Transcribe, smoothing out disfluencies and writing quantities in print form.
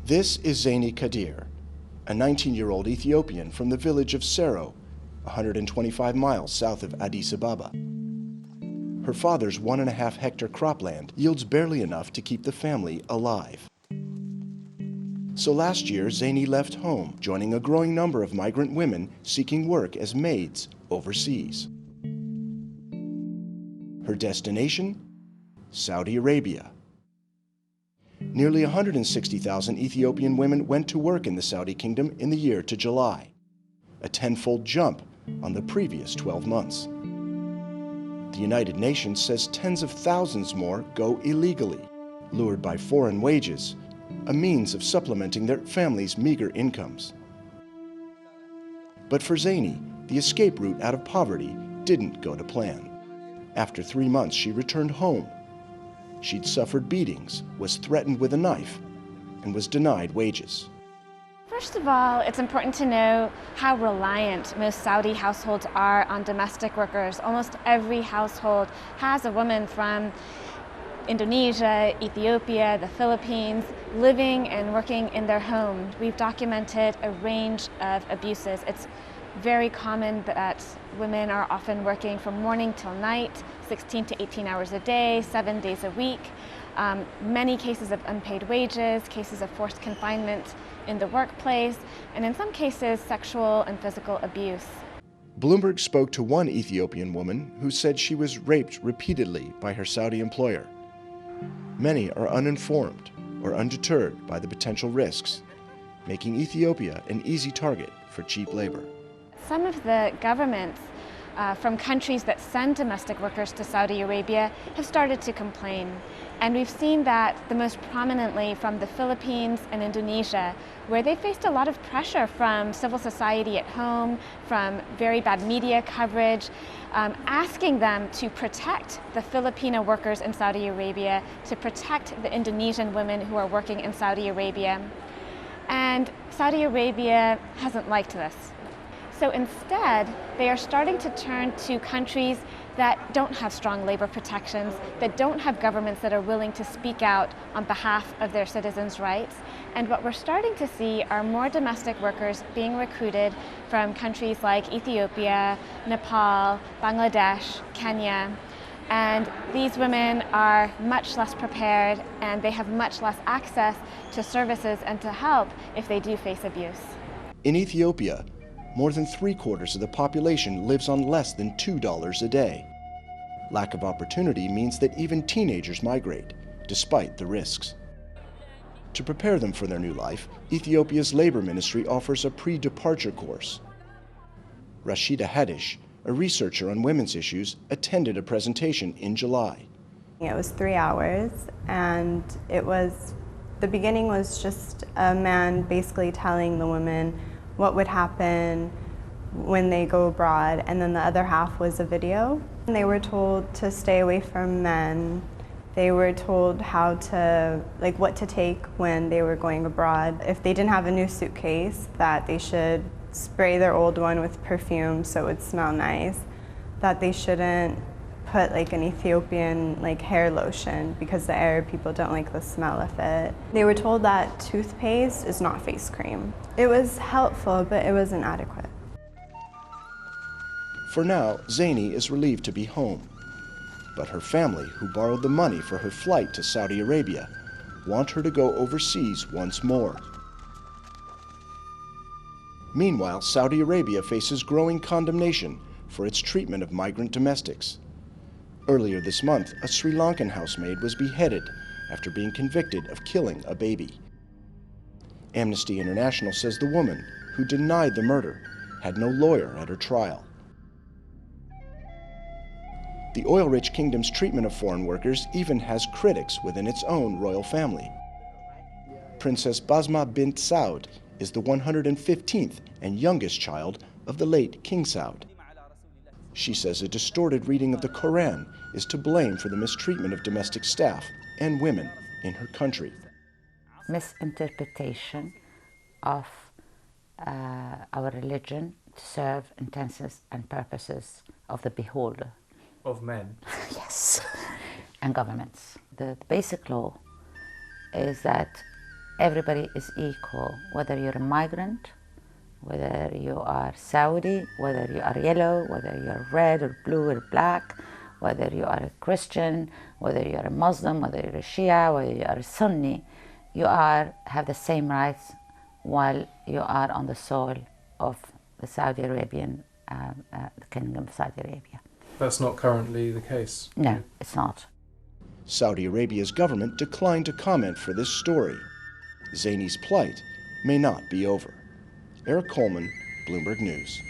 This is Zaini Kadir, a 19-year-old Ethiopian from the village of Sero, 125 miles south of Addis Ababa. Her father's 1.5-hectare cropland yields barely enough to keep the family alive. So last year, Zaini left home, joining a growing number of migrant women seeking work as maids overseas. Her destination? Saudi Arabia. Nearly 160,000 Ethiopian women went to work in the Saudi kingdom in the year to July, a 10-fold jump on the previous 12 months. The United Nations says tens of thousands more go illegally, lured by foreign wages, a means of supplementing their families' meager incomes. But for Zaini, the escape route out of poverty didn't go to plan. After 3 months, she returned home. She'd suffered beatings, was threatened with a knife, and was denied wages. First of all, it's important to know how reliant most Saudi households are on domestic workers. Almost every household has a woman from Indonesia, Ethiopia, the Philippines, living and working in their home. We've documented a range of abuses. It's very common that women are often working from morning till night, 16 to 18 hours a day, 7 days a week. Many cases of unpaid wages, cases of forced confinement in the workplace, and in some cases, sexual and physical abuse. Bloomberg spoke to one Ethiopian woman who said she was raped repeatedly by her Saudi employer. Many are uninformed or undeterred by the potential risks, making Ethiopia an easy target for cheap labor. Some of the governments from countries that send domestic workers to Saudi Arabia have started to complain. And we've seen that the most prominently from the Philippines and Indonesia, where they faced a lot of pressure from civil society at home, from very bad media coverage, asking them to protect the Filipino workers in Saudi Arabia, to protect the Indonesian women who are working in Saudi Arabia. And Saudi Arabia hasn't liked this. So instead, they are starting to turn to countries that don't have strong labor protections, that don't have governments that are willing to speak out on behalf of their citizens' rights. And what we're starting to see are more domestic workers being recruited from countries like Ethiopia, Nepal, Bangladesh, Kenya. And these women are much less prepared, and they have much less access to services and to help if they do face abuse. In Ethiopia, more than 3/4 of the population lives on less than $2 a day. Lack of opportunity means that even teenagers migrate, despite the risks. To prepare them for their new life, Ethiopia's labor ministry offers a pre-departure course. Rashida Hadish, a researcher on women's issues, attended a presentation in July. It was 3 hours, and the beginning was just a man basically telling the women what would happen when they go abroad, and then the other half was a video. And they were told to stay away from men. They were told what to take when they were going abroad. If they didn't have a new suitcase, that they should spray their old one with perfume so it would smell nice. That they shouldn't put an Ethiopian hair lotion because the Arab people don't like the smell of it. They were told that toothpaste is not face cream. It was helpful, but it wasn't adequate. For now, Zaini is relieved to be home. But her family, who borrowed the money for her flight to Saudi Arabia, want her to go overseas once more. Meanwhile, Saudi Arabia faces growing condemnation for its treatment of migrant domestics. Earlier this month, a Sri Lankan housemaid was beheaded after being convicted of killing a baby. Amnesty International says the woman, who denied the murder, had no lawyer at her trial. The oil-rich kingdom's treatment of foreign workers even has critics within its own royal family. Princess Basma bint Saud is the 115th and youngest child of the late King Saud. She says a distorted reading of the Quran is to blame for the mistreatment of domestic staff and women in her country. Misinterpretation of our religion to serve intents and purposes of the beholder. of men. Yes, and governments. The basic law is that everybody is equal, whether you're a migrant, whether you are Saudi, whether you are yellow, whether you're red or blue or black, whether you are a Christian, whether you're a Muslim, whether you're a Shia, whether you are a Sunni, you have the same rights while you are on the soil of the Saudi Arabian, the Kingdom of Saudi Arabia. That's not currently the case. No, it's not. Saudi Arabia's government declined to comment for this story. Zaini's plight may not be over. Eric Coleman, Bloomberg News.